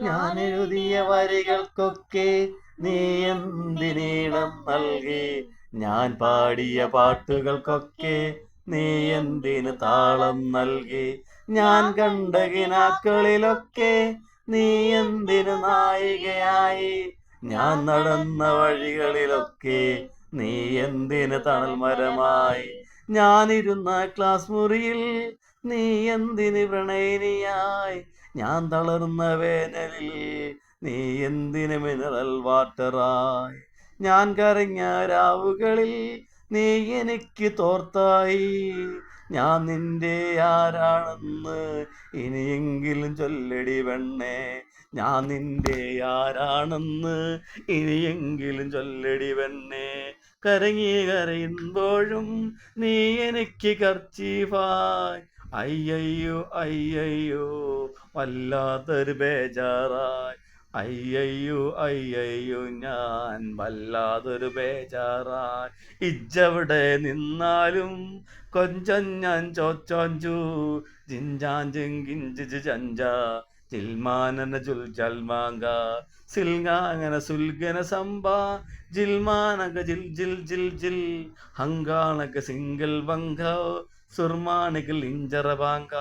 ഞാൻ എഴുതിയ വരികൾക്കൊക്കെ നീ എന്തിനീണം നൽകി? ഞാൻ പാടിയ പാട്ടുകൾക്കൊക്കെ നീ എന്തിന് താളം നൽകി? ഞാൻ കണ്ട കിനാക്കളിലൊക്കെ നീ എന്തിന് നായികയായി? ഞാൻ നടന്ന വഴികളിലൊക്കെ നീ എന്തിന് തണൽ മരമായി? ഞാനിരുന്ന ക്ലാസ് മുറിയിൽ നീ എന്തിന് പ്രണയിനിയായി? ഞാൻ തളർന്ന വേനലിൽ നീ എന്തിന് മിനറൽ വാട്ടറായി? ഞാൻ കരഞ്ഞ രാവുകളിൽ നീ എനിക്ക് തോർത്തായി. ഞാൻ നിന്റെ ആരാണെന്ന് ഇനിയെങ്കിലും ചൊല്ലടി പെണ്ണേ. ഞാൻ നിന്റെ ആരാണെന്ന് ഇനിയെങ്കിലും ചൊല്ലടി പെണ്ണേ. കരങ്ങി കരയുമ്പോഴും നീ എനിക്ക് കർച്ചീഫായി. അയ്യയ്യോ അയ്യയ്യോ വല്ലാത്തൊരു ബേജാറായി. അയ്യയ്യോ അയ്യയ്യോ ഞാൻ വല്ലാതൊരു ബേജാറായി. ഇജ്ജവിടെ നിന്നാലും കൊഞ്ചം ഞാൻ ചോച്ചോഞ്ചു. ജിഞ്ചാൻ ചെങ്കിഞ്ച് ചഞ്ച ജിൽമാനന ജുൽ ജൽമാങ്ക സിൽങ്ങാങ്ങന സുൽഗന സംബ ജിൽമാനക ജിൽ ജിൽ ജിൽ ജിൽ ഹങ്കാണക സിംഗൽ വങ്ക സുർമാണികൾ ഇഞ്ചറ ബാങ്ക.